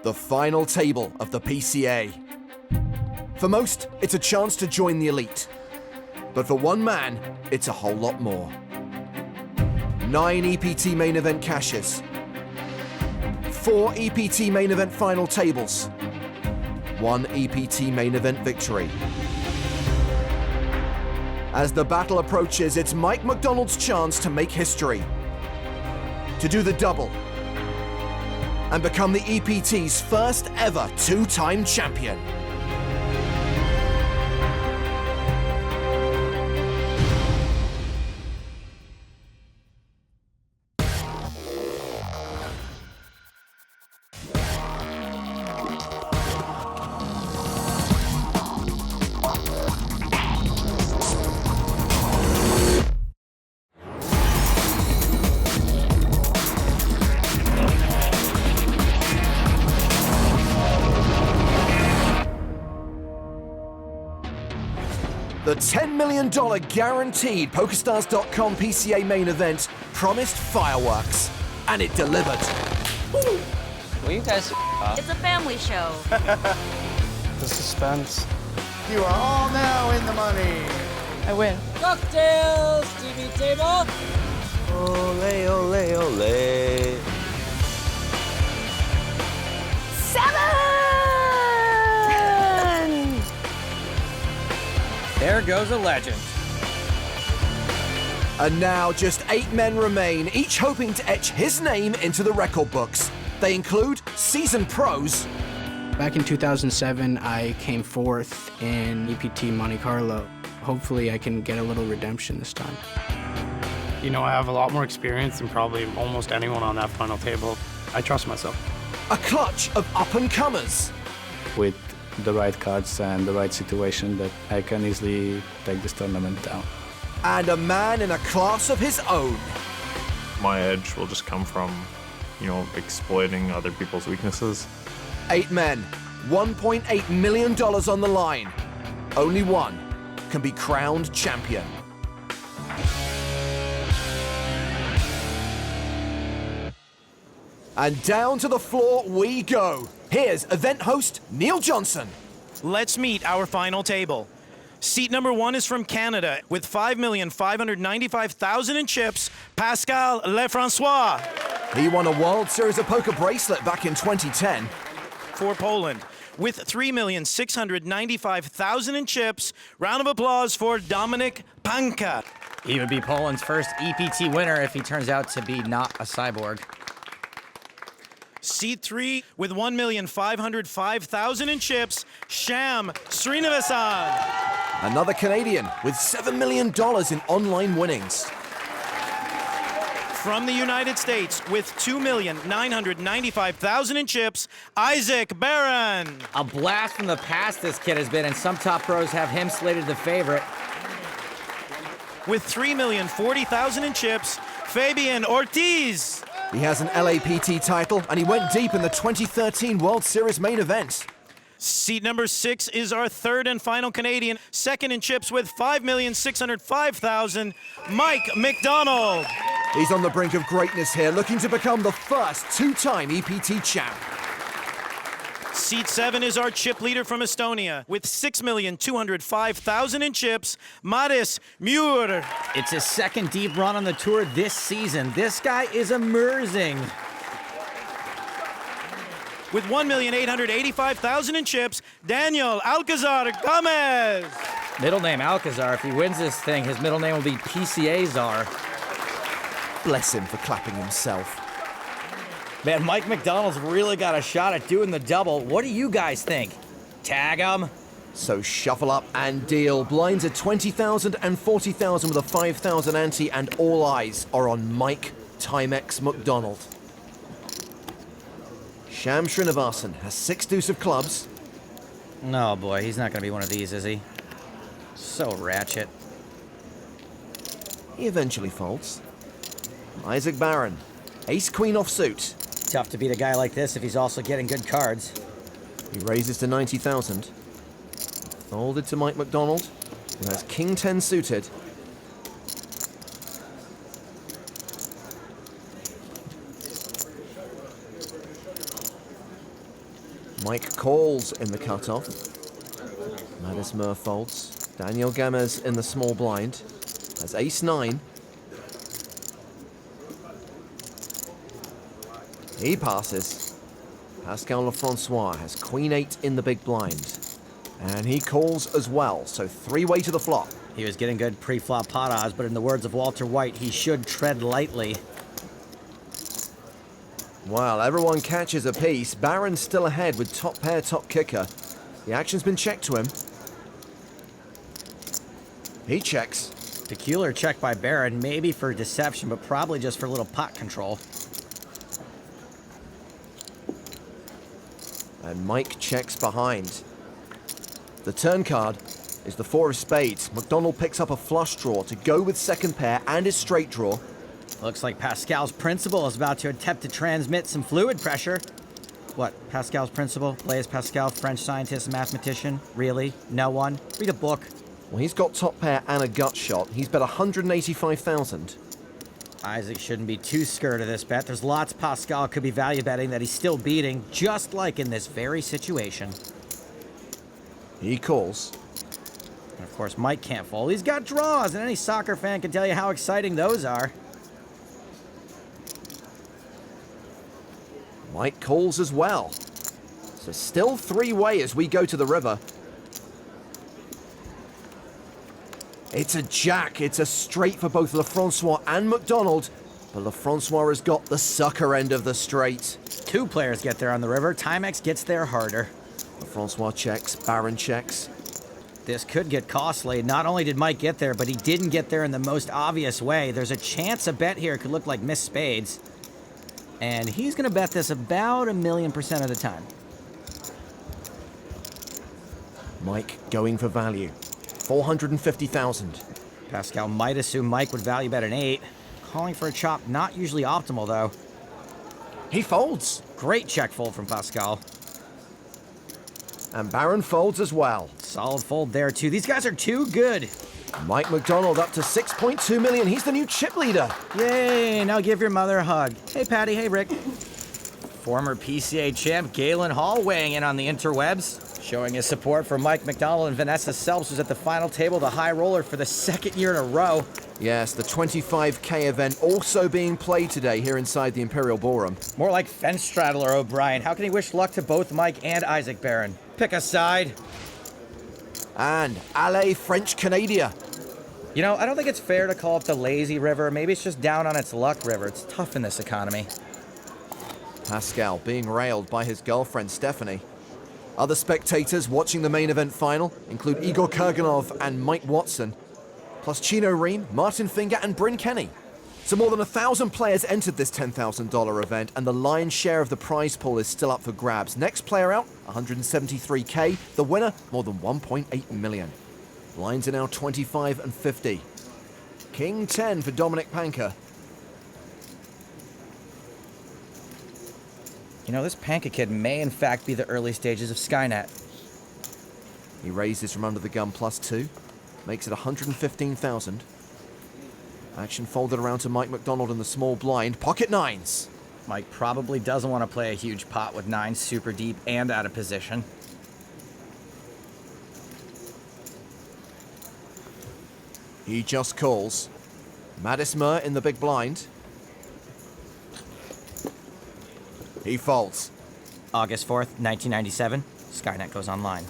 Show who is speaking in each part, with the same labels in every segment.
Speaker 1: the final table of the PCA. For most, it's a chance to join the elite. But for one man, it's a whole lot more. 9 EPT main event cashes, 4 EPT main event final tables, 1 EPT main event victory. As the battle approaches, it's Mike McDonald's chance to make history, to do the double, and become the EPT's first ever 2-time champion. The $10 million guaranteed PokerStars.com PCA main event promised fireworks, and it delivered.
Speaker 2: Will you guys
Speaker 3: It's a family show.
Speaker 4: The suspense.
Speaker 5: You are all now in the money.
Speaker 4: I win.
Speaker 2: Cocktails, TV table. Ole, ole, ole.
Speaker 3: 7!
Speaker 2: There goes a legend.
Speaker 1: And now just 8 men remain, each hoping to etch his name into the record books. They include seasoned pros.
Speaker 4: Back in 2007, I came 4th in EPT Monte Carlo. Hopefully I can get a little redemption this time.
Speaker 6: You know, I have a lot more experience than probably almost anyone on that final table. I trust myself.
Speaker 1: A clutch of up-and-comers.
Speaker 7: With the right cards and the right situation, that I can easily take this tournament down.
Speaker 1: And a man in a class of his own.
Speaker 8: My edge will just come from, exploiting other people's weaknesses.
Speaker 1: 8 men, $1.8 million on the line. Only one can be crowned champion. And down to the floor we go. Here's event host Neil Johnson.
Speaker 9: Let's meet our final table. Seat number 1 is from Canada with 5,595,000 in chips, Pascal LeFrancois.
Speaker 1: He won a World Series of Poker bracelet back in 2010.
Speaker 9: For Poland with 3,695,000 in chips, round of applause for Dominik Panka.
Speaker 2: He would be Poland's first EPT winner if he turns out to be not a cyborg.
Speaker 9: Seat 3 with 1,505,000 in chips, Shyam Srinivasan.
Speaker 1: Another Canadian with $7 million in online winnings.
Speaker 9: From the United States with 2,995,000 in chips, Isaac Barron.
Speaker 2: A blast from the past this kid has been, and some top pros have him slated the favorite.
Speaker 9: With 3,040,000 in chips, Fabian Ortiz.
Speaker 1: He has an LAPT title, and he went deep in the 2013 World Series main event.
Speaker 9: Seat number 6 is our third and final Canadian, second in chips with 5,605,000, Mike McDonald.
Speaker 1: He's on the brink of greatness here, looking to become the first 2-time EPT champ.
Speaker 9: Seat 7 is our chip leader from Estonia with 6,205,000 in chips, Madis Muur.
Speaker 2: It's his second deep run on the tour this season. This guy is emerging.
Speaker 9: With 1,885,000 in chips, Daniel Alcazar Gamez.
Speaker 2: Middle name Alcazar. If he wins this thing, his middle name will be PCA Czar.
Speaker 1: Bless him for clapping himself.
Speaker 2: Man, Mike McDonald's really got a shot at doing the double. What do you guys think? Tag him?
Speaker 1: So shuffle up and deal. Blinds at 20,000 and 40,000 with a 5,000 ante, and all eyes are on Mike Timex McDonald. Shyam Srinivasan has 6 deuce of clubs.
Speaker 2: No, boy, he's not going to be one of these, is he? So ratchet.
Speaker 1: He eventually folds. Isaac Barron, ace-queen offsuit.
Speaker 2: Tough to beat a guy like this if he's also getting good cards.
Speaker 1: He raises to 90,000. Folded to Mike McDonald, who has king-10 suited. Mike calls in the cutoff. Madis Muur folds. Daniel Gamez in the small blind. Has ace-9. He passes. Pascal LeFrancois has queen-8 in the big blind. And he calls as well, so three-way to the flop.
Speaker 2: He was getting good pre-flop pot odds, but in the words of Walter White, he should tread lightly.
Speaker 1: While everyone catches a piece, Baron's still ahead with top pair, top kicker. The action's been checked to him. He checks.
Speaker 2: Peculiar check by Baron, maybe for deception, but probably just for a little pot control.
Speaker 1: And Mike checks behind. The turn card is the 4 of spades. McDonald picks up a flush draw to go with second pair and his straight draw.
Speaker 2: Looks like Pascal's principal is about to attempt to transmit some fluid pressure. What, Pascal's principal? Blaise Pascal, French scientist, mathematician? Really? No one? Read a book.
Speaker 1: Well, he's got top pair and a gut shot. He's bet 185,000.
Speaker 2: Isaac shouldn't be too scared of this bet. There's lots Pascal could be value betting that he's still beating, just like in this very situation.
Speaker 1: He calls.
Speaker 2: And of course, Mike can't fold. He's got draws, and any soccer fan can tell you how exciting those are.
Speaker 1: Mike calls as well. So still three-way as we go to the river. It's a jack. It's a straight for both LeFrancois and McDonald. But LeFrancois has got the sucker end of the straight.
Speaker 2: Two players get there on the river. Timex gets there harder.
Speaker 1: LeFrancois checks. Baron checks.
Speaker 2: This could get costly. Not only did Mike get there, but he didn't get there in the most obvious way. There's a chance a bet here could look like missed spades. And he's going to bet this about 1,000,000% of the time.
Speaker 1: Mike going for value. 450,000.
Speaker 2: Pascal might assume Mike would value bet an 8. Calling for a chop, not usually optimal though.
Speaker 1: He folds.
Speaker 2: Great check fold from Pascal.
Speaker 1: And Baron folds as well.
Speaker 2: Solid fold there too. These guys are too good.
Speaker 1: Mike McDonald up to 6.2 million. He's the new chip leader.
Speaker 2: Yay, now give your mother a hug. Hey Patty, hey Rick. Former PCA champ Galen Hall weighing in on the interwebs, showing his support for Mike McDonald, and Vanessa Selps was at the final table, the high roller, for the second year in a row.
Speaker 1: Yes, the 25K event also being played today here inside the Imperial Ballroom.
Speaker 2: More like fence straddler O'Brien. How can he wish luck to both Mike and Isaac Baron? Pick a side.
Speaker 1: And Alley French Canada.
Speaker 2: You know, I don't think it's fair to call it the lazy river. Maybe it's just down on its luck river. It's tough in this economy.
Speaker 1: Pascal being railed by his girlfriend Stephanie. Other spectators watching the main event final include Igor Kurganov and Mike Watson, plus Chino Ream, Martin Finger, and Bryn Kenny. So more than 1,000 players entered this $10,000 event, and the lion's share of the prize pool is still up for grabs. Next player out, 173K. The winner, more than 1.8 million. Lines are now 25 and 50. King 10 for Dominik Panka.
Speaker 2: You know, this Panka kid may in fact be the early stages of Skynet.
Speaker 1: He raises from under the gun +2, makes it 115,000. Action folded around to Mike McDonald in the small blind. Pocket nines.
Speaker 2: Mike probably doesn't want to play a huge pot with 9 super deep and out of position.
Speaker 1: He just calls. Madis Muur in the big blind. He folds.
Speaker 2: August 4th, 1997, Skynet goes online.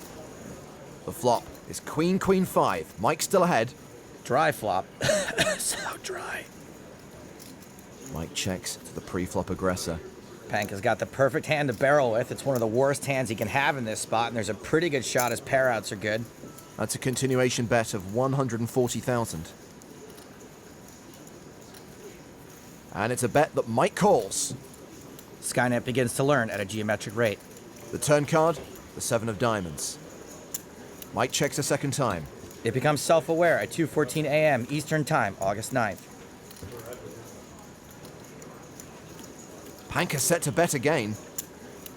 Speaker 1: The flop is Queen, Queen 5. Mike's still ahead.
Speaker 2: Dry flop. So dry.
Speaker 1: Mike checks to the pre-flop aggressor.
Speaker 2: Panka's got the perfect hand to barrel with. It's one of the worst hands he can have in this spot, and there's a pretty good shot his pair outs are good.
Speaker 1: That's a continuation bet of 140,000. And it's a bet that Mike calls.
Speaker 2: Skynet begins to learn at a geometric rate.
Speaker 1: The turn card, the 7 of diamonds. Mike checks a second time.
Speaker 2: It becomes self-aware at 2:14 a.m. Eastern Time, August 9th.
Speaker 1: Panka set to bet again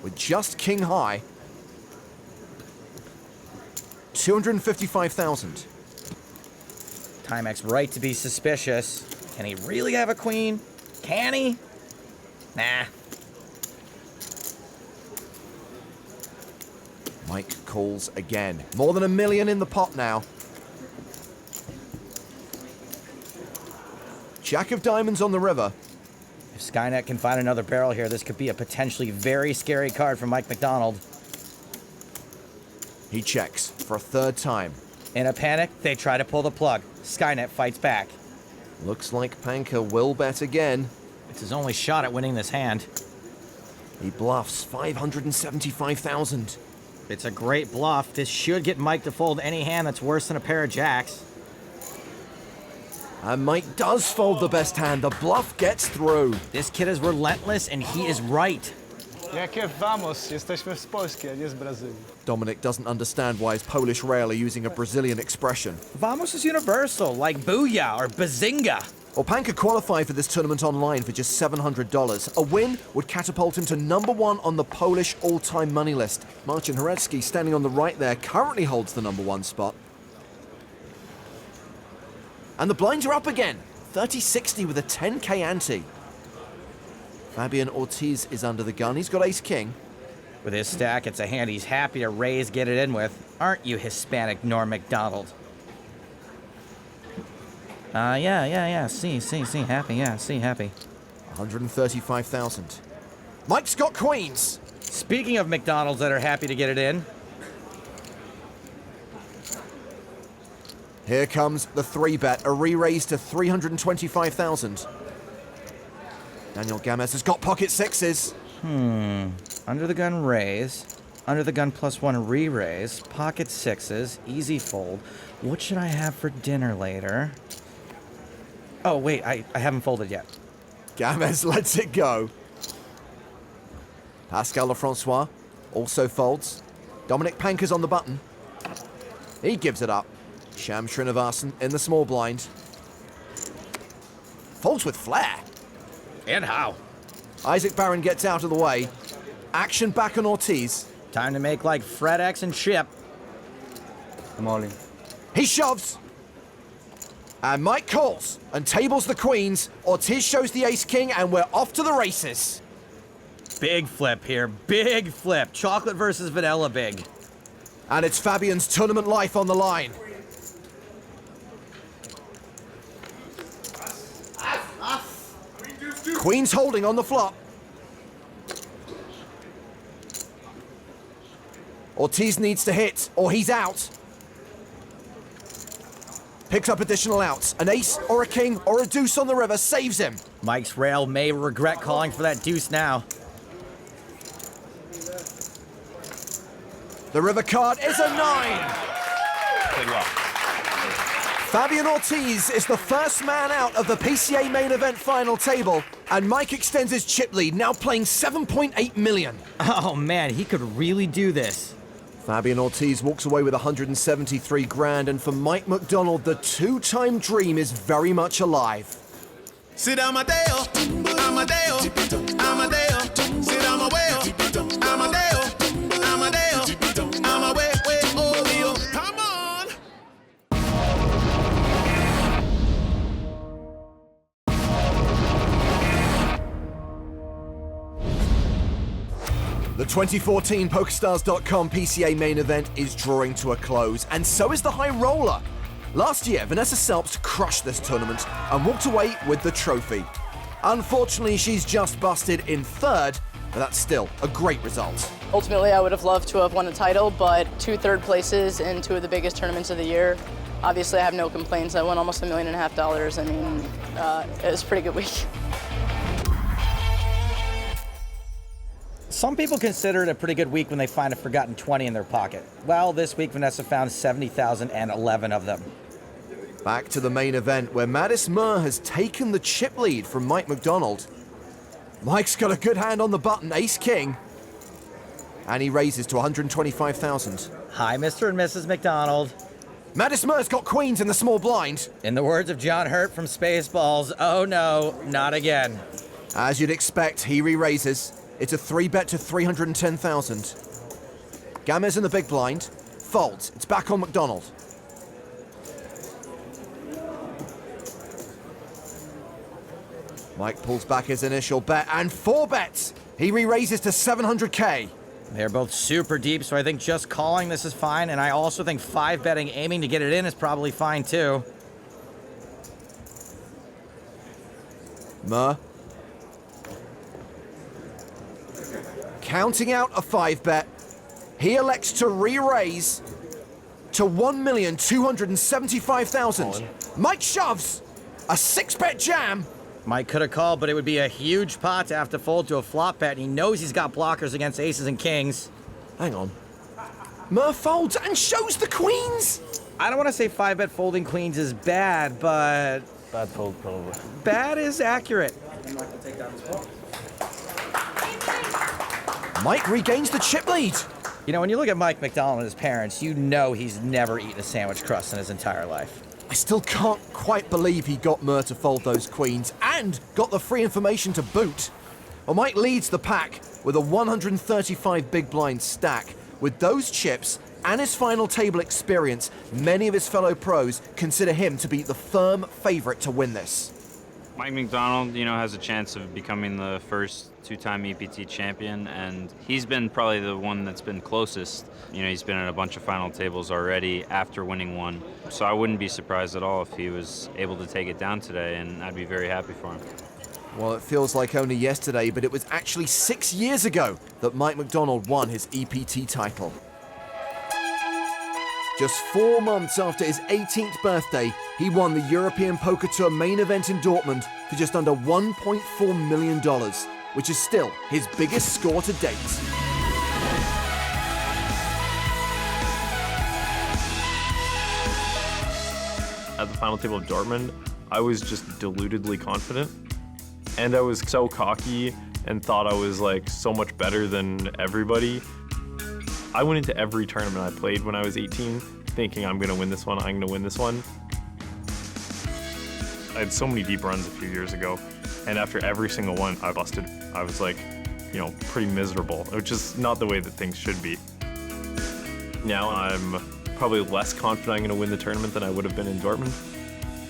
Speaker 1: with just king high. 255,000.
Speaker 2: Timex right to be suspicious. Can he really have a queen? Can he? Nah.
Speaker 1: Mike calls again. More than $1 million in the pot now. Jack of diamonds on the river.
Speaker 2: If Skynet can find another barrel here, this could be a potentially very scary card for Mike McDonald.
Speaker 1: He checks for a third time.
Speaker 2: In a panic, they try to pull the plug. Skynet fights back.
Speaker 1: Looks like Panka will bet again.
Speaker 2: It's his only shot at winning this hand.
Speaker 1: He bluffs 575,000.
Speaker 2: It's a great bluff. This should get Mike to fold any hand that's worse than a pair of jacks.
Speaker 1: And Mike does fold the best hand. The bluff gets through.
Speaker 2: This kid is relentless, and he is right.
Speaker 5: Jakie vamos? Jesteśmy z Polski, a nie z Brazylii.
Speaker 1: Dominik doesn't understand why his Polish rail are using a Brazilian expression.
Speaker 2: Vamos is universal, like booyah or bazinga.
Speaker 1: Well, Panka qualified for this tournament online for just $700. A win would catapult him to #1 on the Polish all-time money list. Marcin Horecki, standing on the right there, currently holds the #1 spot. And the blinds are up again. 30-60 with a 10K ante. Fabian Ortiz is under the gun. He's got ace-king.
Speaker 2: With his stack, it's a hand he's happy to raise, get it in with. Aren't you Hispanic Norm McDonald? Yeah. See, happy, yeah, see, happy.
Speaker 1: 135,000. Mike's got queens.
Speaker 2: Speaking of McDonald's that are happy to get it in,
Speaker 1: here comes the 3-bet, a re-raise to 325,000. Daniel Gamez has got pocket sixes.
Speaker 2: under the gun raise, under the gun +1 re-raise, pocket sixes, easy fold. What should I have for dinner later? Oh, wait, I haven't folded yet.
Speaker 1: Gamez lets it go. Pascal LeFrancois also folds. Dominik Panka's on the button. He gives it up. Shyam Srinivasan in the small blind. Folds with flair.
Speaker 2: And how?
Speaker 1: Isaac Barron gets out of the way. Action back on Ortiz.
Speaker 2: Time to make like Fred X and Chip.
Speaker 7: I'm all in.
Speaker 1: He shoves. And Mike calls and tables the queens. Ortiz shows the ace-king, and we're off to the races.
Speaker 2: Big flip here, big flip. Chocolate versus vanilla big.
Speaker 1: And it's Fabian's tournament life on the line. Queen's holding on the flop. Ortiz needs to hit, or he's out. Picks up additional outs. An ace, or a king, or a deuce on the river saves him.
Speaker 2: Mike's rail may regret calling for that deuce now.
Speaker 1: The river card is a 9.
Speaker 8: Played well.
Speaker 1: Fabian Ortiz is the first man out of the PCA main event final table, and Mike extends his chip lead, now playing 7.8 million.
Speaker 2: Oh man, he could really do this.
Speaker 1: Fabian Ortiz walks away with 173 grand, and for Mike McDonald, the two-time dream is very much alive.
Speaker 10: Sit down, Mateo. Amadeo. Amadeo. Sit down, Mateo. Amadeo. Amadeo. Amadeo. Oh, come on.
Speaker 1: The 2014 PokerStars.com PCA main event is drawing to a close, and so is the high roller. Last year, Vanessa Selbst crushed this tournament and walked away with the trophy. Unfortunately, she's just busted in third, but that's still a great result.
Speaker 11: Ultimately, I would have loved to have won a title, but 2 third places in 2 of the biggest tournaments of the year. Obviously, I have no complaints. I won almost $1.5 million. I mean, it was a pretty good week.
Speaker 2: Some people consider it a pretty good week when they find a forgotten 20 in their pocket. Well, this week Vanessa found 70,011 of them.
Speaker 1: Back to the main event, where Madis Muur has taken the chip lead from Mike McDonald. Mike's got a good hand on the button, ace-king. And he raises to 125,000.
Speaker 2: Hi, Mr. and Mrs. McDonald.
Speaker 1: Madis Muur's got queens in the small blind.
Speaker 2: In the words of John Hurt from Spaceballs, oh no, not again.
Speaker 1: As you'd expect, he re-raises. It's a 3-bet to 310,000. Gamez in the big blind. Folds. It's back on McDonald. Mike pulls back his initial bet and 4 bets. He re-raises to 700K.
Speaker 2: They're both super deep, so I think just calling this is fine, and I also think 5-betting, aiming to get it in is probably fine too.
Speaker 1: Muur. Counting out a 5-bet, he elects to re-raise to 1,275,000. Mike shoves a 6-bet jam.
Speaker 2: Mike could have called, but it would be a huge pot to have to fold to a flop bet, and he knows he's got blockers against aces and kings.
Speaker 1: Hang on. Muur folds and shows the queens.
Speaker 2: I don't want to say 5-bet folding queens is bad, but
Speaker 5: Bad fold, probably.
Speaker 2: bad is accurate.
Speaker 1: Mike regains the chip lead.
Speaker 2: You know, when you look at Mike McDonald and his parents, you know he's never eaten a sandwich crust in his entire life.
Speaker 1: I still can't quite believe he got Muur to fold those queens and got the free information to boot. Well, Mike leads the pack with a 135 big blind stack. With those chips and his final table experience, many of his fellow pros consider him to be the firm favorite to win this.
Speaker 12: Mike McDonald, you know, has a chance of becoming the first two-time EPT champion, and he's been probably the one that's been closest. You know, he's been at a bunch of final tables already after winning one. So I wouldn't be surprised at all if he was able to take it down today, and I'd be very happy for him.
Speaker 1: Well, it feels like only yesterday, but it was actually 6 years ago that Mike McDonald won his EPT title. Just 4 months after his 18th birthday, he won the European Poker Tour main event in Dortmund for just under $1.4 million, which is still his biggest score to date.
Speaker 8: At the final table of Dortmund, I was just deludedly confident. And I was so cocky and thought I was like so much better than everybody. I went into every tournament I played when I was 18 thinking I'm gonna win this one, I'm gonna win this one. I had so many deep runs a few years ago, and after every single one I busted. I was like, you know, pretty miserable, which is not the way that things should be. Now I'm probably less confident I'm gonna win the tournament than I would have been in Dortmund.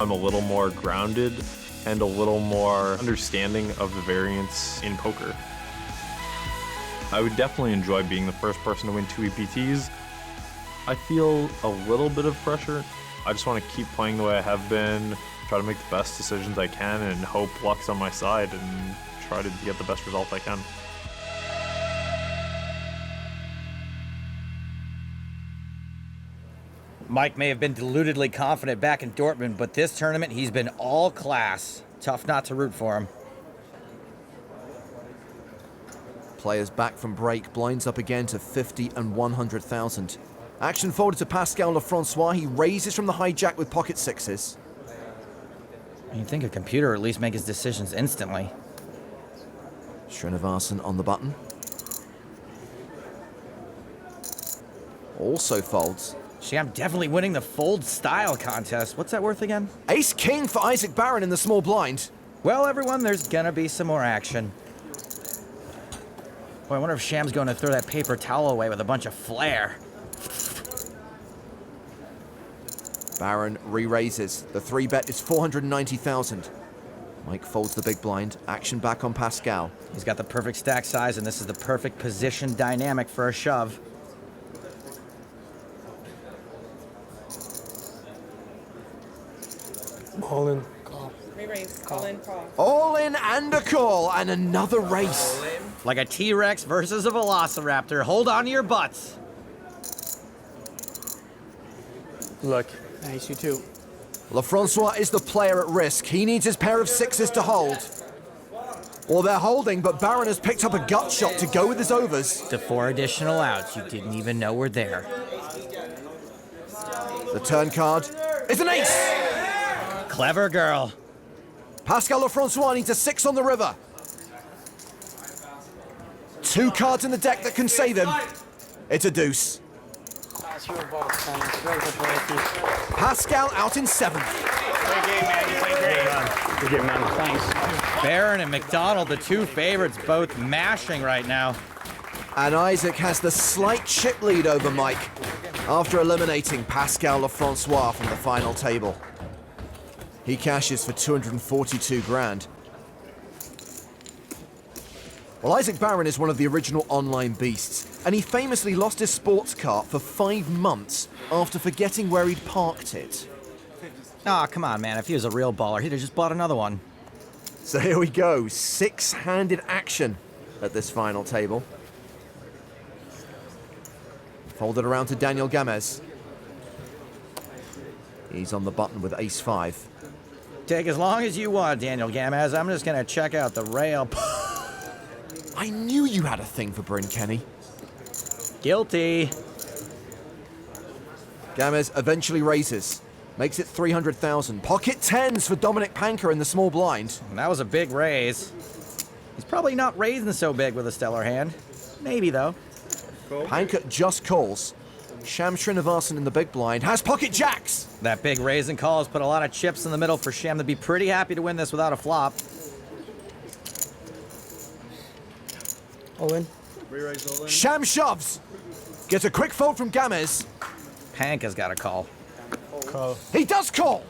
Speaker 8: I'm a little more grounded and a little more understanding of the variance in poker. I would definitely enjoy being the first person to win 2 EPTs. I feel a little bit of pressure. I just want to keep playing the way I have been, try to make the best decisions I can, and hope luck's on my side and try to get the best result I can.
Speaker 2: Mike may have been deludedly confident back in Dortmund, but this tournament he's been all class. Tough not to root for him.
Speaker 1: Players back from break, blinds up again to 50 and 100,000. Action folded to Pascal LeFrancois. He raises from the hijack with pocket sixes.
Speaker 2: You'd think a computer would at least make his decisions instantly.
Speaker 1: Srinivasan on the button. Also folds.
Speaker 2: Shyam definitely winning the fold style contest. What's that worth again?
Speaker 1: Ace king for Isaac Barron in the small blind.
Speaker 2: Well, everyone, there's gonna be some more action. Boy, I wonder if Shyam's going to throw that paper towel away with a bunch of flair.
Speaker 1: Barron re-raises. The 3-bet is 490,000. Mike folds the big blind. Action back on Pascal.
Speaker 2: He's got the perfect stack size, and this is the perfect position dynamic for a shove.
Speaker 5: All in, call.
Speaker 13: Re-raise, call in, call.
Speaker 1: All in and a call, and another race.
Speaker 2: Like a T-Rex versus a Velociraptor. Hold on to your butts.
Speaker 5: Luck.
Speaker 4: Nice, you too.
Speaker 1: LeFrancois is the player at risk. He needs his pair of sixes to hold. Well, they're holding, but Barron has picked up a gut shot to go with his overs.
Speaker 2: The 4 additional outs you didn't even know were there.
Speaker 1: The turn card is an ace.
Speaker 2: Clever girl.
Speaker 1: Pascal LeFrancois needs a 6 on the river. 2 cards in the deck that can save him. It's a deuce. Pascal out in 7th.
Speaker 5: Great game, man. You played great. Good game, man. Thanks.
Speaker 2: Barron and McDonald, the 2 favorites, both mashing right now.
Speaker 1: And Isaac has the slight chip lead over Mike after eliminating Pascal LeFrancois from the final table. He cashes for 242 grand. Well, Isaac Barron is one of the original online beasts, and he famously lost his sports car for 5 months after forgetting where he'd parked it.
Speaker 2: Aw, come on, man. If he was a real baller, he'd have just bought another one.
Speaker 1: So here we go, 6-handed action at this final table. Folded around to Daniel Gamez. He's on the button with ace-5.
Speaker 2: Take as long as you want, Daniel Gamez. I'm just gonna check out the rail.
Speaker 1: I knew you had a thing for Bryn Kenny.
Speaker 2: Guilty.
Speaker 1: Gamez eventually raises. Makes it 300,000. Pocket tens for Dominik Panka in the small blind.
Speaker 2: And that was a big raise. He's probably not raising so big with a stellar hand. Maybe, though.
Speaker 1: Panka just calls. Shyam Srinivasan in the big blind has pocket jacks.
Speaker 2: That big raise and call has put a lot of chips in the middle for Shyam to be pretty happy to win this without a flop.
Speaker 5: All in.
Speaker 1: Shyam shoves. Gets a quick fold from Gamez.
Speaker 2: Panka's got a call.
Speaker 5: Call.
Speaker 1: He does call.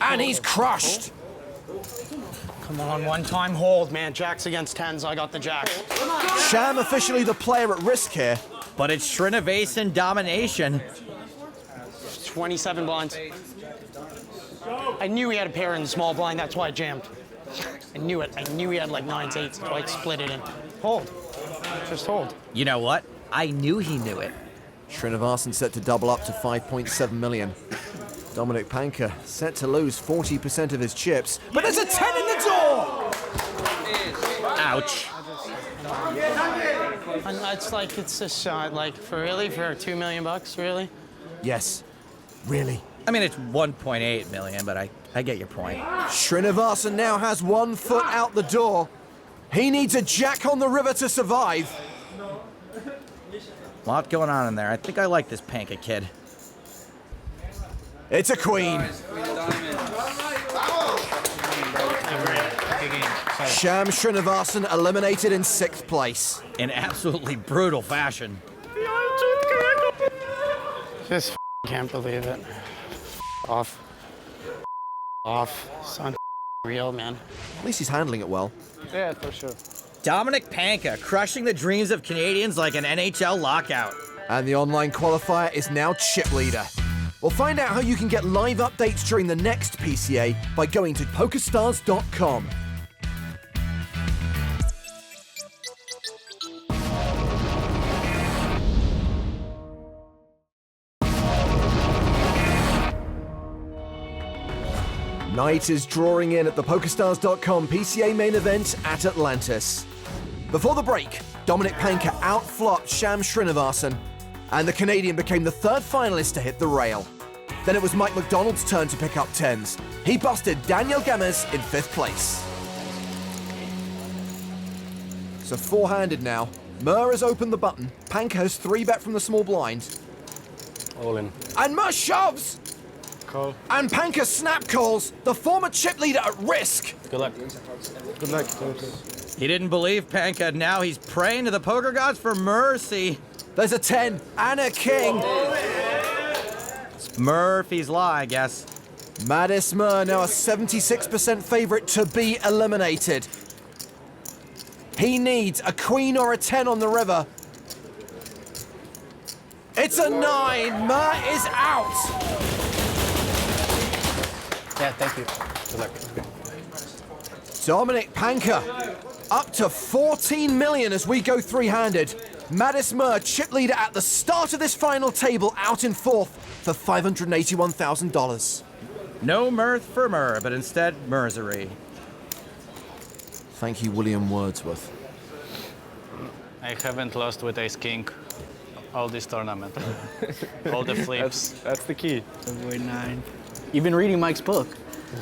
Speaker 1: And he's crushed.
Speaker 13: Come on, one-time hold, man. Jacks against tens. I got the jack.
Speaker 1: Shyam officially the player at risk here.
Speaker 2: But it's Srinivasan domination.
Speaker 13: 27 blinds. I knew he had a pair in the small blind. That's why I jammed. I knew it. I knew he had like 9s, 8s. So I split it in. Hold. Just hold.
Speaker 2: You know what? I knew he knew it.
Speaker 1: Srinivasan set to double up to 5.7 million. Dominik Panka set to lose 40% of his chips, but there's a 10 in the door!
Speaker 2: Ouch.
Speaker 13: And it's like, it's a shot. Like, for really? For $2 million bucks? Really?
Speaker 1: Yes, really.
Speaker 2: I mean, it's 1.8 million, but I get your point.
Speaker 1: Srinivasan now has 1 foot out the door. He needs a jack on the river to survive.
Speaker 2: A lot going on in there. I think I like this Panka kid.
Speaker 1: It's a queen. Shyam Srinivasan eliminated in 6th place.
Speaker 2: In absolutely brutal fashion.
Speaker 13: Just can't believe it. Off. Off. Son real, man.
Speaker 1: At least he's handling it well.
Speaker 5: Yeah, for sure.
Speaker 2: Dominik Panka crushing the dreams of Canadians like an NHL lockout.
Speaker 1: And the online qualifier is now chip leader. We'll find out how you can get live updates during the next PCA by going to PokerStars.com. Night is drawing in at the PokerStars.com PCA main event at Atlantis. Before the break, Dominik Panka outflopped Shyam Srinivasan, and the Canadian became the 3rd finalist to hit the rail. Then it was Mike McDonald's turn to pick up 10s. He busted Daniel Gamez in 5th place. So 4-handed now. Muur has opened the button. Panka has 3-bet from the small blind.
Speaker 5: All in.
Speaker 1: And Muur shoves!
Speaker 5: Call.
Speaker 1: And Panka snap calls, the former chip leader at risk.
Speaker 5: Good luck. Good luck.
Speaker 2: He didn't believe Panka. Now he's praying to the poker gods for mercy.
Speaker 1: There's a 10 and a king.
Speaker 2: It's Murphy's Law, I guess.
Speaker 1: Madis Muur now a 76% favorite to be eliminated. He needs a queen or a 10 on the river. It's a 9. Muur is out.
Speaker 5: Yeah, thank you. Good luck.
Speaker 1: Dominik Panka up to 14 million as we go 3-handed. Madis Muur, chip leader at the start of this final table, out in 4th for $581,000.
Speaker 2: No mirth for Muur, but instead Mersery.
Speaker 1: Thank you, William Wordsworth.
Speaker 14: I haven't lost with ace-king all this tournament. All the flips.
Speaker 5: That's the key.
Speaker 4: Avoid 9. Even reading Mike's book.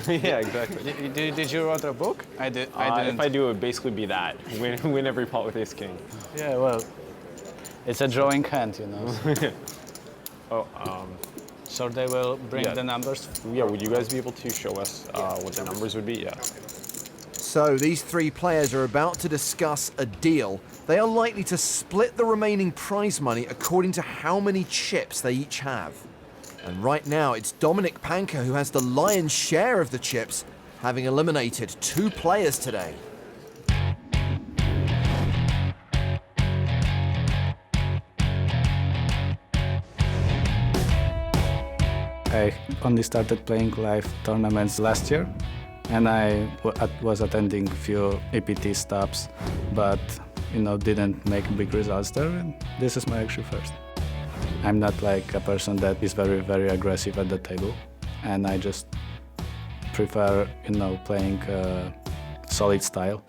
Speaker 5: Yeah, exactly.
Speaker 14: Did you write a book? I did. I didn't.
Speaker 5: If I do, it would basically be that. Win every pot with ace-king.
Speaker 14: Yeah, well, it's a drawing hand, you know.
Speaker 5: Oh,
Speaker 14: So they will bring the numbers?
Speaker 5: Yeah, would you guys be able to show us what the numbers would be? Yeah.
Speaker 1: So these 3 players are about to discuss a deal. They are likely to split the remaining prize money according to how many chips they each have. And right now, it's Dominik Panka who has the lion's share of the chips, having eliminated 2 players today.
Speaker 7: I only started playing live tournaments last year, and I was attending a few EPT stops, but didn't make big results there, and this is my actual first. I'm not like a person that is very, very aggressive at the table, and I just prefer, playing solid style.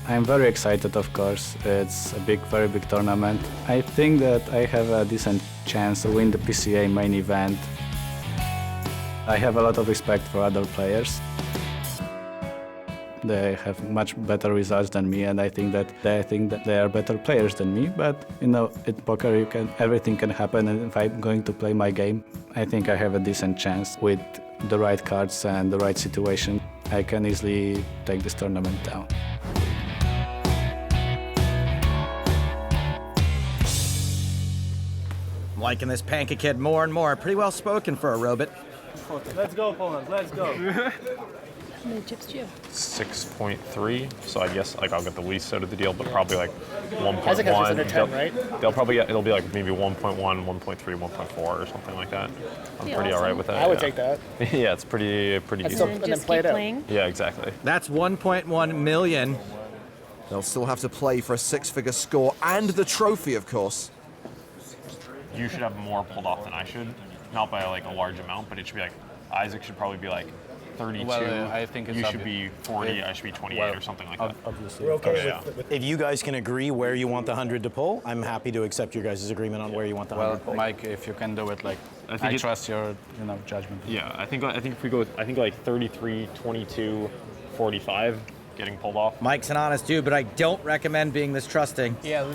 Speaker 7: I'm very excited, of course. It's a very big tournament. I think that I have a decent chance to win the PCA main event. I have a lot of respect for other players. They have much better results than me, and I think that they are better players than me. But in poker, everything can happen, and if I'm going to play my game, I think I have a decent chance. With the right cards and the right situation, I can easily take this tournament down.
Speaker 2: I'm liking this Panka kid more and more. Pretty well spoken for a robot.
Speaker 5: Let's go, Poland. Let's go.
Speaker 3: How many chips do you have?
Speaker 8: 6.3. So I guess I'll get the least out of the deal, but probably like 1.1.
Speaker 5: Isaac has under 10, right?
Speaker 8: They'll probably get. It'll be like maybe 1.1, 1.3, 1.4, or something like that. I'm pretty
Speaker 3: awesome.
Speaker 8: all right with that.
Speaker 5: I would take that.
Speaker 8: Yeah, it's pretty decent.
Speaker 3: And then play it out.
Speaker 8: Yeah, exactly.
Speaker 2: That's 1.1 million.
Speaker 1: They'll still have to play for a six-figure score and the trophy, of course.
Speaker 8: You should have more pulled off than I should. Not by like a large amount, but it should be like Isaac should probably be like 32.
Speaker 14: Well, I think it's
Speaker 8: you should be 40. I should be 28 or something like that.
Speaker 14: Obviously.
Speaker 5: We're okay
Speaker 8: Yeah.
Speaker 5: with
Speaker 9: If you guys can agree where you want the 100 to pull, I'm happy to accept your guys' agreement on where you want the 100
Speaker 14: Well,
Speaker 9: to pull.
Speaker 14: Mike, if you can do it, I trust your, judgment.
Speaker 8: Yeah, I think if we go, I think like 33, 22, 45, getting pulled off.
Speaker 2: Mike's an honest dude, but I don't recommend being this trusting.
Speaker 4: Yeah,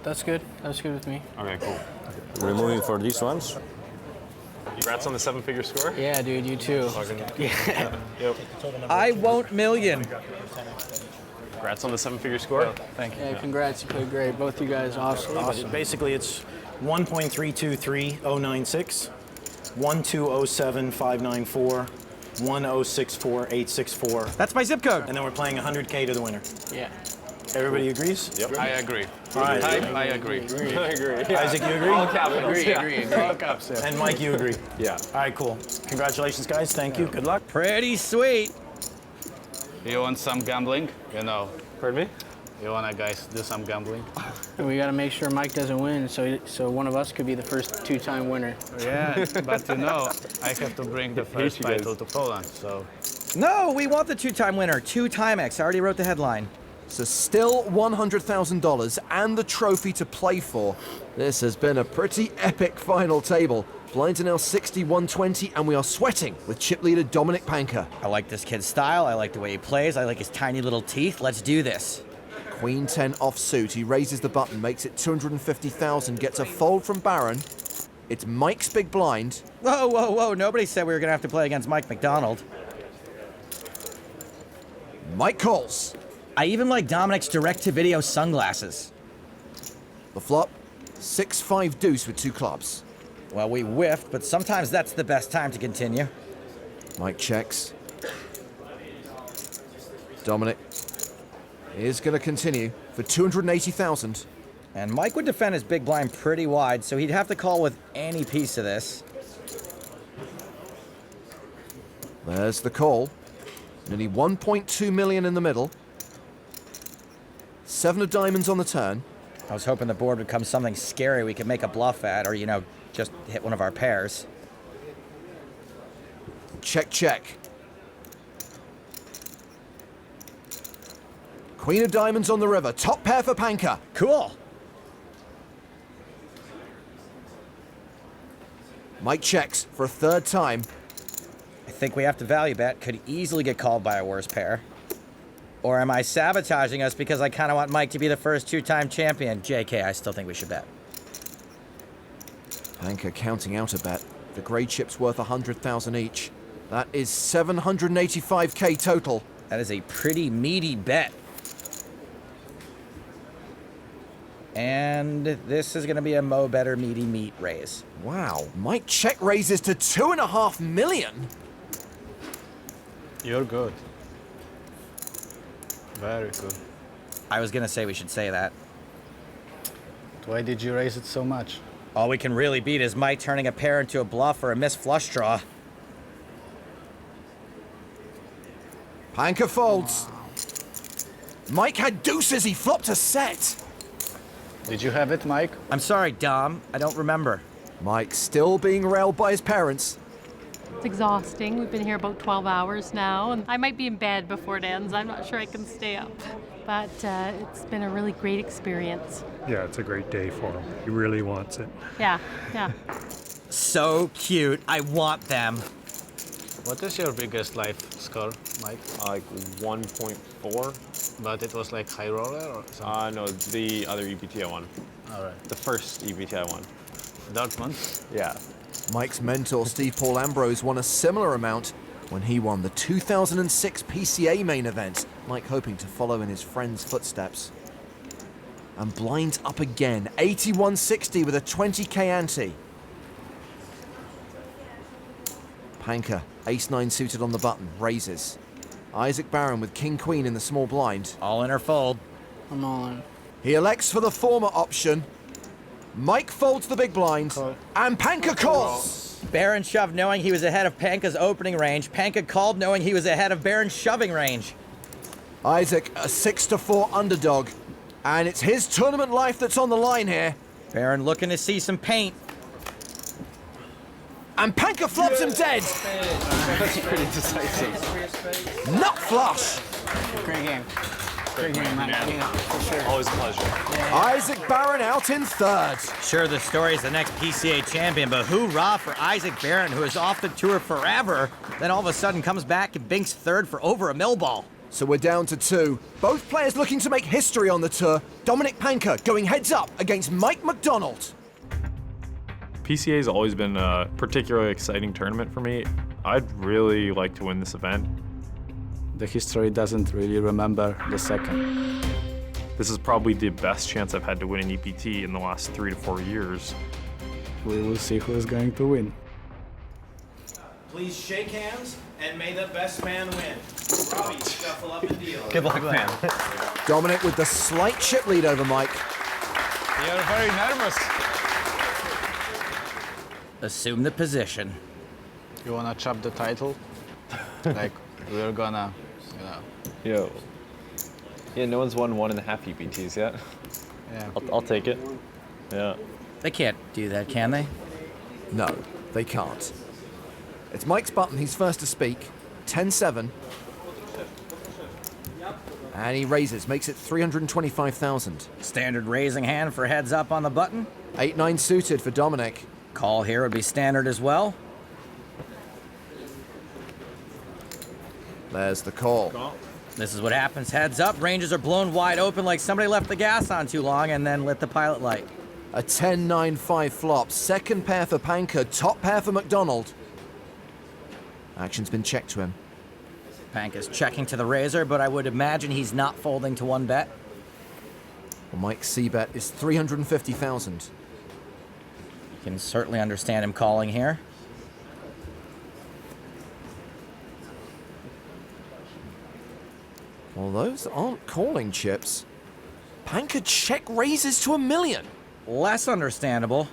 Speaker 4: that's good. That's good with me.
Speaker 8: Okay, cool.
Speaker 15: Removing for these ones.
Speaker 8: Congrats on the 7-figure score.
Speaker 4: Yeah, dude, you too.
Speaker 8: Yeah. Yep.
Speaker 2: I won't million.
Speaker 8: Congrats on the 7-figure score.
Speaker 14: Thank you.
Speaker 4: Yeah, congrats. You played great. Both you guys, awesome.
Speaker 9: Basically, it's 1.323096, 1207594, 1064864.
Speaker 2: That's my zip code.
Speaker 9: And then we're playing 100K to the winner.
Speaker 4: Yeah.
Speaker 9: Everybody agrees?
Speaker 8: Yep.
Speaker 14: I agree.
Speaker 9: All right.
Speaker 14: I agree.
Speaker 8: I agree. Yeah.
Speaker 9: Isaac, you agree?
Speaker 8: All capitals.
Speaker 4: Agree.
Speaker 8: All caps. Yeah.
Speaker 9: And Mike, you agree?
Speaker 8: Yeah.
Speaker 9: All right, cool. Congratulations, guys. Thank you. Good luck.
Speaker 2: Pretty sweet.
Speaker 14: You want some gambling?
Speaker 8: Pardon me?
Speaker 14: You want to, guys, do some gambling?
Speaker 4: And we got to make sure Mike doesn't win, so one of us could be the first two-time winner.
Speaker 14: Yeah, but I have to bring the first title to Poland, so.
Speaker 2: No, we want the two-time winner. 2-timex. I already wrote the headline.
Speaker 1: So still $100,000 and the trophy to play for. This has been a pretty epic final table. Blinds are now 60-120, and we are sweating with chip leader Dominik Panka.
Speaker 2: I like this kid's style. I like the way he plays. I like his tiny little teeth. Let's do this.
Speaker 1: Queen 10 offsuit. He raises the button, makes it 250,000, gets a fold from Baron. It's Mike's big blind.
Speaker 2: Whoa. Nobody said we were going to have to play against Mike McDonald.
Speaker 1: Mike calls.
Speaker 2: I even like Dominik's direct-to-video sunglasses.
Speaker 1: The flop, 6-5 deuce with 2 clubs.
Speaker 2: Well, we whiffed, but sometimes that's the best time to continue.
Speaker 1: Mike checks. Dominik is going to continue for 280,000.
Speaker 2: And Mike would defend his big blind pretty wide, so he'd have to call with any piece of this.
Speaker 1: There's the call. Nearly 1.2 million in the middle. 7 of diamonds on the turn.
Speaker 2: I was hoping the board would come something scary we could make a bluff at, or, just hit one of our pairs.
Speaker 1: Check. Queen of diamonds on the river. Top pair for Panka.
Speaker 2: Cool.
Speaker 1: Mike checks for a 3rd time.
Speaker 2: I think we have to value bet. Could easily get called by a worse pair. Or am I sabotaging us because I kind of want Mike to be the first 2-time champion? JK, I still think we should bet.
Speaker 1: Panka counting out a bet. The grey chip's worth 100,000 each. That is 785k total.
Speaker 2: That is a pretty meaty bet. And this is going to be a Mo Better Meaty Meat raise.
Speaker 1: Wow, Mike check raises to 2.5 million.
Speaker 14: You're good. Very good.
Speaker 2: I was going to say we should say that.
Speaker 14: Why did you raise it so much?
Speaker 2: All we can really beat is Mike turning a pair into a bluff or a missed flush draw.
Speaker 1: Panka folds. Mike had deuces, he flopped a set.
Speaker 14: Did you have it, Mike?
Speaker 2: I'm sorry, Dom. I don't remember.
Speaker 1: Mike still being railed by his parents.
Speaker 3: It's exhausting. We've been here about 12 hours now, and I might be in bed before it ends. I'm not sure I can stay up. But it's been a really great experience.
Speaker 16: Yeah, it's a great day for him. He really wants it.
Speaker 3: Yeah.
Speaker 2: So cute. I want them.
Speaker 14: What is your biggest life score, Mike?
Speaker 8: Like 1.4.
Speaker 14: But it was like high roller or something?
Speaker 8: No, the other EPT I won.
Speaker 14: All right.
Speaker 8: The first EPT I won.
Speaker 14: Dortmund?
Speaker 8: Yeah.
Speaker 1: Mike's mentor, Steve Paul Ambrose, won a similar amount when he won the 2006 PCA main event. Mike hoping to follow in his friend's footsteps. And blinds up again, 81.60 with a 20k ante. Panka, ace-9 suited on the button, raises. Isaac Barron with king-queen in the small blind.
Speaker 2: All in or fold?
Speaker 4: I'm all in.
Speaker 1: He elects for the former option. Mike folds the big blind, and Panka calls.
Speaker 2: Barron shoved knowing he was ahead of Panka's opening range. Panka called knowing he was ahead of Barron's shoving range.
Speaker 1: Isaac, a 6-4 underdog. And it's his tournament life that's on the line here.
Speaker 2: Barron looking to see some paint.
Speaker 1: And Panka flops him dead.
Speaker 14: That's pretty decisive.
Speaker 1: Nut flush.
Speaker 4: Great game. Great game, man. Yeah, for sure.
Speaker 8: Always a pleasure.
Speaker 1: Isaac Barron out in third.
Speaker 2: Sure, the story's the next PCA champion, but hoorah for Isaac Barron, who is off the tour forever, then all of a sudden comes back and binks third for over a mill ball.
Speaker 1: So we're down to 2. Both players looking to make history on the tour. Dominik Panka going heads up against Mike McDonald.
Speaker 8: PCA's always been a particularly exciting tournament for me. I'd really like to win this event.
Speaker 7: The history doesn't really remember the second.
Speaker 8: This is probably the best chance I've had to win an EPT in the last 3 to 4 years.
Speaker 7: We will see who is going to win.
Speaker 9: Please shake hands, and may the best man win. Robbie, shuffle up and deal.
Speaker 5: Good luck, man.
Speaker 1: Dominik with the slight chip lead over Mike.
Speaker 5: You're very nervous.
Speaker 2: Assume the position.
Speaker 14: You wanna chop the title? Like, we're gonna, you know.
Speaker 8: Yeah, no one's won 1.5 EPTs yet.
Speaker 14: Yeah.
Speaker 8: I'll take it. Yeah.
Speaker 2: They can't do that, can they?
Speaker 1: No, they can't. It's Mike's button, he's first to speak. 10-7. And he raises, makes it 325,000.
Speaker 2: Standard raising hand for heads up on the button.
Speaker 1: 8-9 suited for Dominik.
Speaker 2: Call here would be standard as well.
Speaker 1: There's the call.
Speaker 2: This is what happens. Heads up, ranges are blown wide open like somebody left the gas on too long and then lit the pilot light.
Speaker 1: A 10-9-5 flop. Second pair for Panka, top pair for McDonald. Action's been checked to him.
Speaker 2: Panka's checking to the razor, but I would imagine he's not folding to one bet.
Speaker 1: Well, Mike's C-bet is 350,000.
Speaker 2: You can certainly understand him calling here.
Speaker 1: Well, those aren't calling chips. Panka check raises to $1 million.
Speaker 2: Less understandable.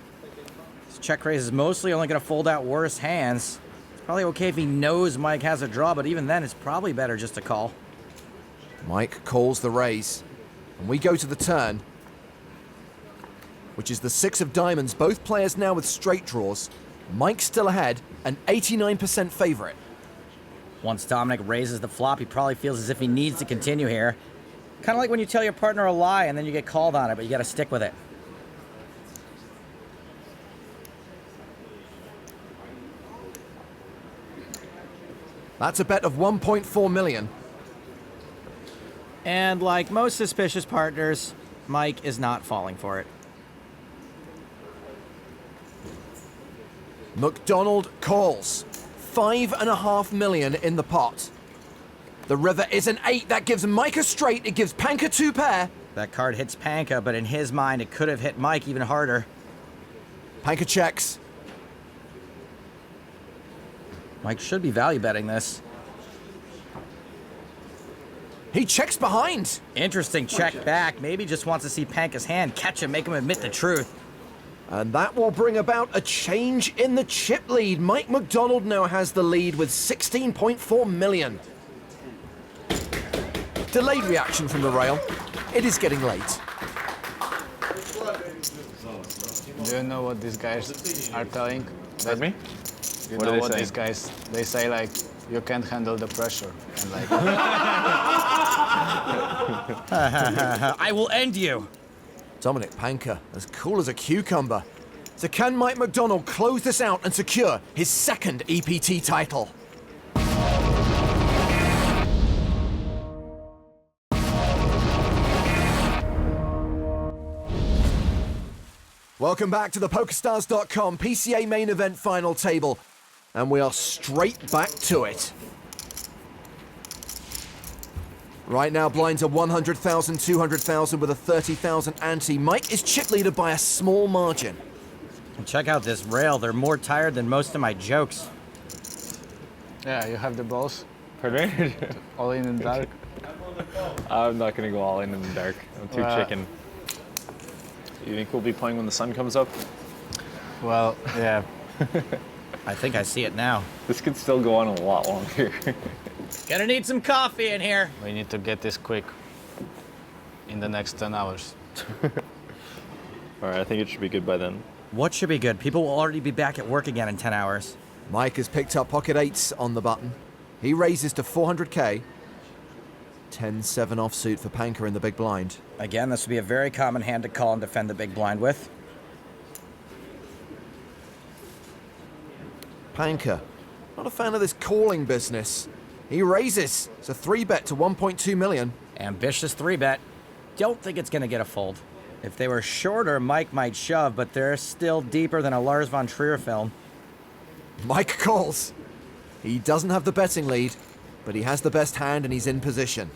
Speaker 2: This check raise is mostly only going to fold out worse hands. It's probably okay if he knows Mike has a draw, but even then, it's probably better just to call.
Speaker 1: Mike calls the raise. And we go to the turn, which is the 6 of diamonds. Both players now with straight draws. Mike's still ahead, an 89% favorite.
Speaker 2: Once Dominik raises the flop, he probably feels as if he needs to continue here. Kind of like when you tell your partner a lie and then you get called on it, but you got to stick with it.
Speaker 1: That's a bet of 1.4 million.
Speaker 2: And like most suspicious partners, Mike is not falling for it.
Speaker 1: McDonald calls. 5.5 million in the pot. The river is an 8. That gives Mike a straight. It gives Panka 2 pair.
Speaker 2: That card hits Panka, but in his mind, it could have hit Mike even harder.
Speaker 1: Panka checks.
Speaker 2: Mike should be value betting this.
Speaker 1: He checks behind.
Speaker 2: Interesting check back. Maybe just wants to see Panka's hand, catch him, make him admit the truth.
Speaker 1: And that will bring about a change in the chip lead. Mike McDonald now has the lead with 16.4 million. Delayed reaction from the rail. It is getting late.
Speaker 7: Do you know what these guys are telling?
Speaker 8: Pardon me?
Speaker 7: You
Speaker 8: What
Speaker 7: know
Speaker 8: are they
Speaker 7: what
Speaker 8: saying?
Speaker 7: these guys, they say like, you can't handle the pressure. And like,
Speaker 2: I will end you.
Speaker 1: Dominik Panka, as cool as a cucumber. So can Mike McDonald close this out and secure his second EPT title? Welcome back to the PokerStars.com PCA main event final table. And we are straight back to it. Right now, blinds are 100,000, 200,000 with a 30,000 ante. Mike is chip leader by a small margin.
Speaker 2: And check out this rail. They're more tired than most of my jokes.
Speaker 7: yeah, you have the balls.
Speaker 8: Pardon me?
Speaker 7: All in the dark.
Speaker 8: I'm not going to go all in the dark. I'm too chicken. You think we'll be playing when the sun comes up?
Speaker 7: Well, yeah.
Speaker 2: I think I see it now.
Speaker 8: This could still go on a lot longer.
Speaker 2: Gonna need some coffee in here.
Speaker 7: We need to get this quick in the next 10 hours.
Speaker 8: All right, I think it should be good by then.
Speaker 2: What should be good? People will already be back at work again in 10 hours.
Speaker 1: Mike has picked up pocket eights on the button. He raises to 400k. 10-7 offsuit for Panka in the big blind.
Speaker 2: Again, this would be a very common hand to call and defend the big blind with.
Speaker 1: Panka, not a fan of this calling business. He raises. It's a 3-bet to 1.2 million.
Speaker 2: Ambitious 3-bet. Don't think it's going to get a fold. If they were shorter, Mike might shove, but they're still deeper than a Lars von Trier film.
Speaker 1: Mike calls. He doesn't have the betting lead, but he has the best hand and he's in position.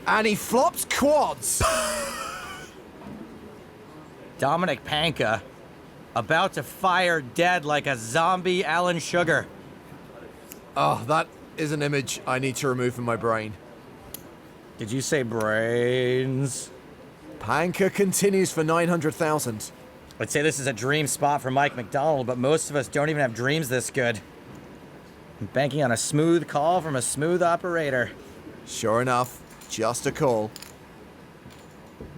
Speaker 1: And he flops quads.
Speaker 2: Dominik Panka, about to fire dead like a zombie Alan Sugar.
Speaker 1: Oh, that is an image I need to remove from my brain.
Speaker 2: Did you say brains?
Speaker 1: Panka continues for 900,000.
Speaker 2: I'd say this is a dream spot for Mike McDonald, but most of us don't even have dreams this good. I'm banking on a smooth call from a smooth operator.
Speaker 1: Sure enough, just a call.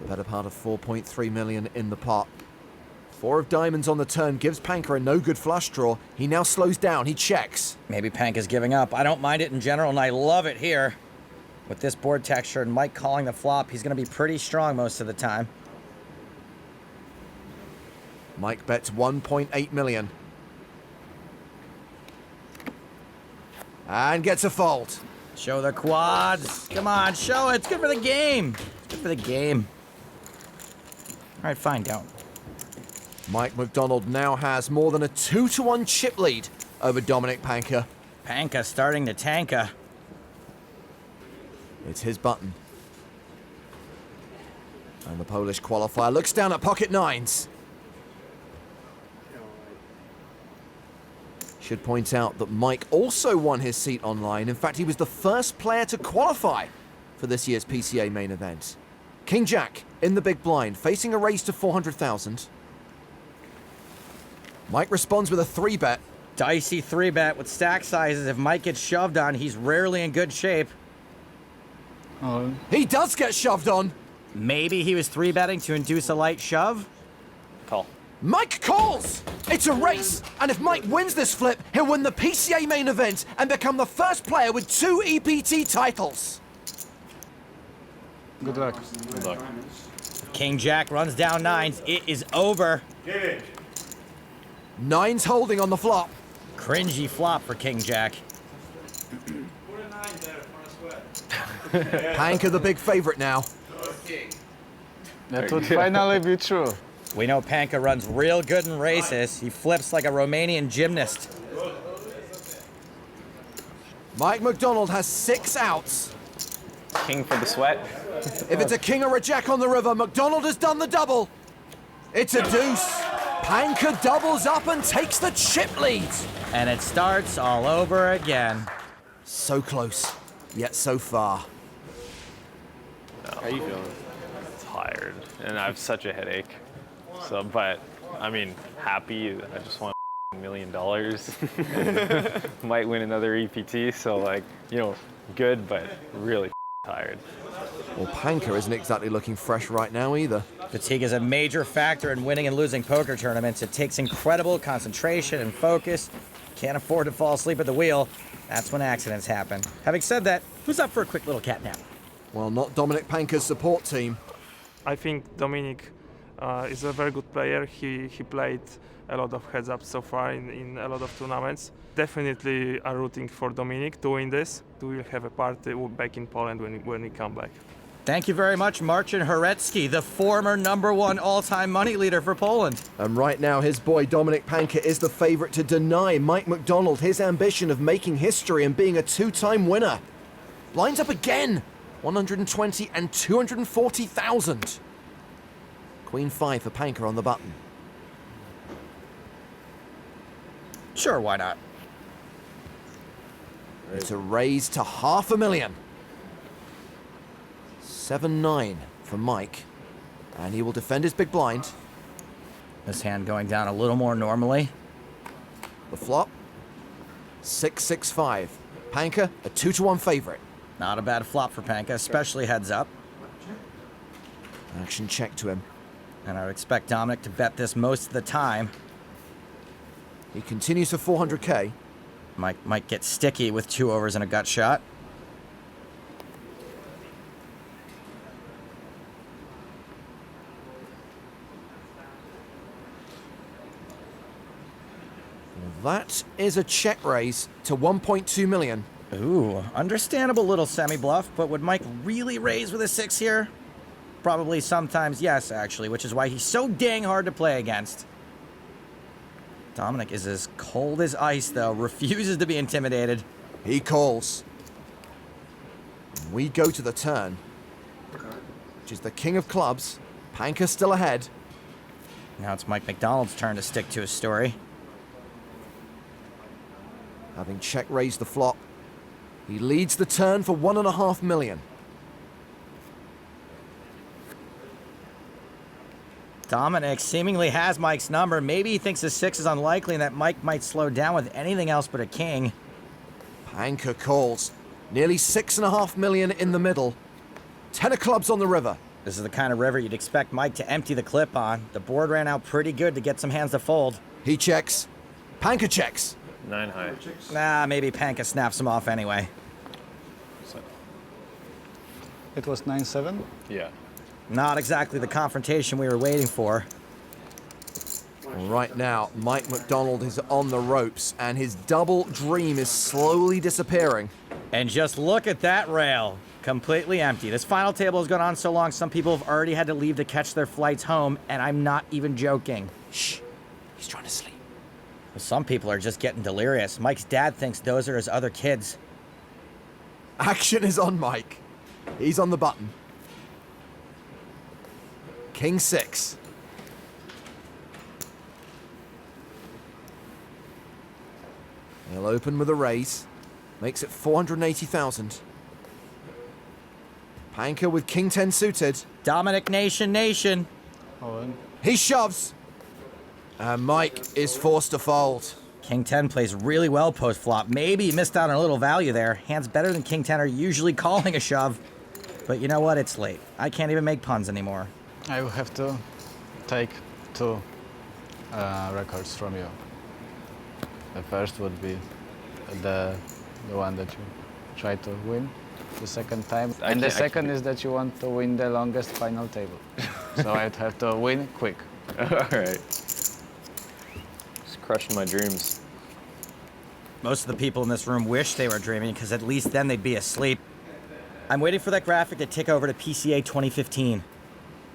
Speaker 1: The better part of 4.3 million in the pot. 4 of diamonds on the turn gives Panka a no-good flush draw. He now slows down, he checks.
Speaker 2: Maybe Panka's giving up. I don't mind it in general, and I love it here. With this board texture and Mike calling the flop, he's going to be pretty strong most of the time.
Speaker 1: Mike bets 1.8 million. And gets a fold.
Speaker 2: Show the quads. Come on, show it. It's good for the game. It's good for the game. All right, fine, don't.
Speaker 1: Mike McDonald now has more than a 2-1 chip lead over Dominik Panka.
Speaker 2: Panka starting to tanka.
Speaker 1: It's his button. And the Polish qualifier looks down at pocket nines. Should point out that Mike also won his seat online. In fact, he was the first player to qualify for this year's PCA main event. King Jack in the big blind, facing a raise to 400,000. Mike responds with a 3-bet.
Speaker 2: Dicey 3-bet with stack sizes. If Mike gets shoved on, he's rarely in good shape.
Speaker 7: Oh.
Speaker 1: He does get shoved on.
Speaker 2: Maybe he was 3-betting to induce a light shove?
Speaker 8: Call.
Speaker 1: Mike calls! It's a race, and if Mike wins this flip, he'll win the PCA main event and become the first player with 2 EPT titles.
Speaker 7: Good luck.
Speaker 8: Good luck.
Speaker 2: King Jack runs down nines. It is over.
Speaker 1: Nines holding on the flop.
Speaker 2: Cringy flop for King Jack.
Speaker 1: Panka the big favorite now.
Speaker 7: That would finally be true.
Speaker 2: We know Panka runs real good in races. He flips like a Romanian gymnast.
Speaker 1: Mike McDonald has 6 outs.
Speaker 8: King for the sweat.
Speaker 1: If it's a king or a jack on the river, McDonald has done the double. It's a deuce. Panka doubles up and takes the chip lead.
Speaker 2: And it starts all over again.
Speaker 1: So close, yet so far.
Speaker 8: How are you feeling? Tired.
Speaker 17: tired, and I have such a headache. So, but I mean, happy. I just want $1 million. Might win another EPT. So, like, you know, good, but really tired.
Speaker 1: Well, Panka isn't exactly looking fresh right now either.
Speaker 2: Fatigue is a major factor in winning and losing poker tournaments. It takes incredible concentration and focus. Can't afford to fall asleep at the wheel. That's when accidents happen. Having said that, who's up for a quick little cat nap?
Speaker 1: Well, not Dominik Panka's support team.
Speaker 18: I think Dominik is a very good player. He played a lot of heads-ups so far in a lot of tournaments. Definitely are rooting for Dominik to win this. We will have a party back in Poland when we come back.
Speaker 2: Thank you very much, Marcin Horecki, the former #1 all-time money leader for Poland.
Speaker 1: And right now, his boy Dominik Panka is the favorite to deny Mike McDonald his ambition of making history and being a two-time winner. Blinds up again, 120 and 240,000. Queen 5 for Panka on the button.
Speaker 2: Sure, why not?
Speaker 1: It's a raise to $500,000. 7-9 for Mike, and he will defend his big blind.
Speaker 2: This hand going down a little more normally.
Speaker 1: The flop, 6-6-5. Panka, a 2-1 favorite.
Speaker 2: Not a bad flop for Panka, especially heads up.
Speaker 1: Action check to him.
Speaker 2: And I would expect Dominik to bet this most of the time.
Speaker 1: He continues for 400K.
Speaker 2: Mike might get sticky with 2 overs and a gut shot.
Speaker 1: That is a check raise to 1.2 million.
Speaker 2: Ooh, understandable little semi-bluff, but would Mike really raise with a 6 here? Probably sometimes yes, actually, which is why he's so dang hard to play against. Dominik is as cold as ice, though, refuses to be intimidated.
Speaker 1: He calls. We go to the turn, which is the king of clubs. Panka still ahead.
Speaker 2: Now it's Mike McDonald's turn to stick to his story.
Speaker 1: Having check raised the flop, he leads the turn for 1.5 million.
Speaker 2: Dominik seemingly has Mike's number. Maybe he thinks a 6 is unlikely and that Mike might slow down with anything else but a king.
Speaker 1: Panka calls. Nearly 6.5 million in the middle. 10 of clubs on the river.
Speaker 2: This is the kind of river you'd expect Mike to empty the clip on. The board ran out pretty good to get some hands to fold.
Speaker 1: He checks. Panka checks.
Speaker 17: 9 high.
Speaker 2: Nah, maybe Panka snaps him off anyway.
Speaker 7: It was 9-7?
Speaker 17: Yeah.
Speaker 2: Not exactly the confrontation we were waiting for.
Speaker 1: Right now, Mike McDonald is on the ropes, and his double dream is slowly disappearing.
Speaker 2: And just look at that rail. Completely empty. This final table has gone on so long, some people have already had to leave to catch their flights home, and I'm not even joking.
Speaker 1: Shh. He's trying to sleep.
Speaker 2: Well, some people are just getting delirious. Mike's dad thinks those are his other kids.
Speaker 1: Action is on Mike. He's on the button. King 6. He'll open with a raise. Makes it 480,000. Panka with King 10 suited.
Speaker 2: Dominik Nation.
Speaker 1: He shoves. And Mike is forced to fold.
Speaker 2: King 10 plays really well post-flop. Maybe he missed out on a little value there. Hands better than King 10 are usually calling a shove. But you know what? It's late. I can't even make puns anymore.
Speaker 7: I will have to take 2 records from you. The first would be the one that you try to win the second time. And the second is that you want to win the longest final table. So I'd have to win quick.
Speaker 17: All right. Just crushing my dreams.
Speaker 2: Most of the people in this room wish they were dreaming, because at least then they'd be asleep. I'm waiting for that graphic to tick over to PCA 2015.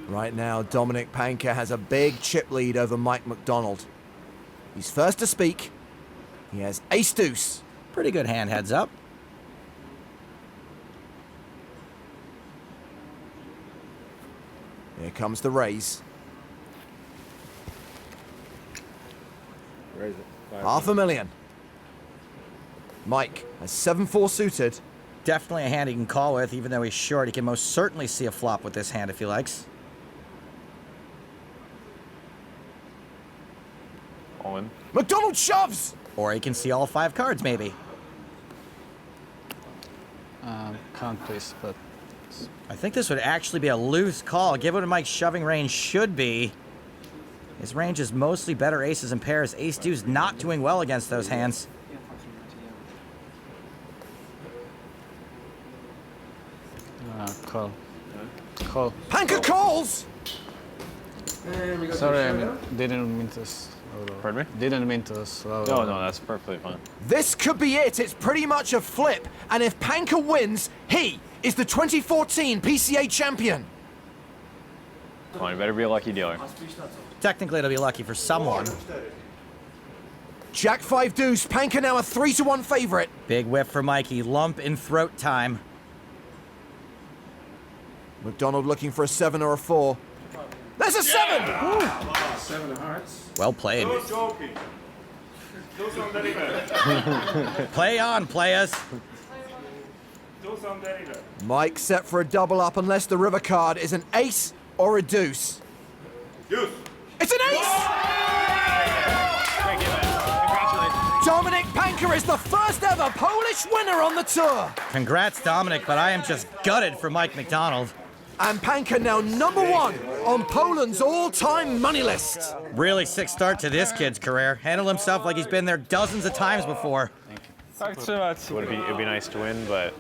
Speaker 1: Right now, Dominik Panka has a big chip lead over Mike McDonald. He's first to speak. He has ace-deuce.
Speaker 2: Pretty good hand, heads up.
Speaker 1: Here comes the raise.
Speaker 17: Raise it.
Speaker 1: $500,000. Mike has 7-4 suited.
Speaker 2: Definitely a hand he can call with, even though he's short. He can most certainly see a flop with this hand if he likes.
Speaker 1: McDonald shoves!
Speaker 2: Or he can see all 5 cards, maybe.
Speaker 7: Count, please, but...
Speaker 2: I think this would actually be a loose call, given what Mike's shoving range should be. His range is mostly better aces and pairs. Ace-2's not doing well against those hands.
Speaker 7: Call. Call.
Speaker 1: Panka calls!
Speaker 7: Sorry, I didn't mean to...
Speaker 17: Pardon me?
Speaker 7: Didn't mean to slow.
Speaker 17: No, that's perfectly fine.
Speaker 1: This could be it. It's pretty much a flip. And if Panka wins, he is the 2014 PCA champion.
Speaker 17: Come on, you better be a lucky dealer.
Speaker 2: Technically, it'll be lucky for someone.
Speaker 1: Jack 5 deuce. Panka now a 3-1 favorite.
Speaker 2: Big whiff for Mikey. Lump in throat time.
Speaker 1: McDonald looking for a 7 or a 4. There's a 7!
Speaker 19: Yeah. 7 of hearts.
Speaker 2: Well played.
Speaker 19: No joking.
Speaker 2: Play on, players.
Speaker 1: Mike set for a double up unless the river card is an ace or a deuce.
Speaker 19: Deuce.
Speaker 1: It's an ace! Dominik Panka is the first ever Polish winner on the tour.
Speaker 2: Congrats, Dominik, but I am just gutted for Mike McDonald.
Speaker 1: And Panka now #1 on Poland's all-time money list.
Speaker 2: Really sick start to this kid's career. Handled himself like he's been there dozens of times before.
Speaker 17: It'd be nice to win, but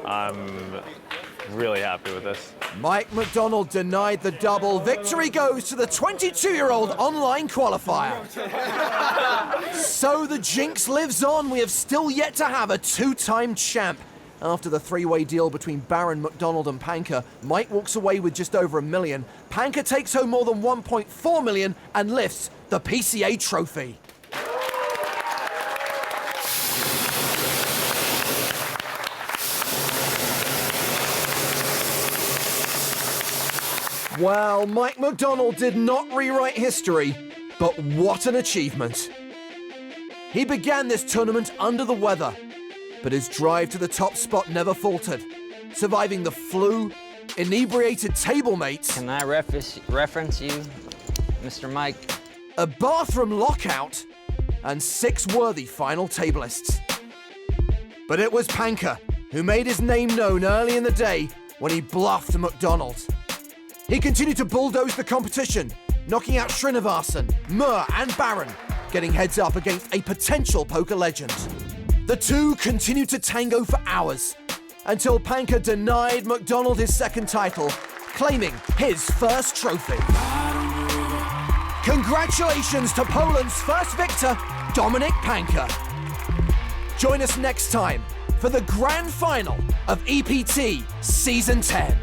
Speaker 17: I'm really happy with this.
Speaker 1: Mike McDonald denied the double. Victory goes to the 22-year-old online qualifier. So the jinx lives on. We have still yet to have a 2-time champ. After the 3-way deal between Baron, McDonald and Panka, Mike walks away with just over $1 million. Panka takes home more than $1.4 million and lifts the PCA trophy. Well, Mike McDonald did not rewrite history, but what an achievement. He began this tournament under the weather, but his drive to the top spot never faltered, surviving the flu, inebriated table mates.
Speaker 20: Can I reference you, Mr. Mike?
Speaker 1: A bathroom lockout, and 6 worthy final tablists. But it was Panka who made his name known early in the day when he bluffed McDonald. He continued to bulldoze the competition, knocking out Srinivasan, Muur and Baron, getting heads up against a potential poker legend. The two continued to tango for hours, until Panka denied McDonald his second title, claiming his first trophy. Congratulations to Poland's first victor, Dominik Panka. Join us next time for the grand final of EPT Season 10.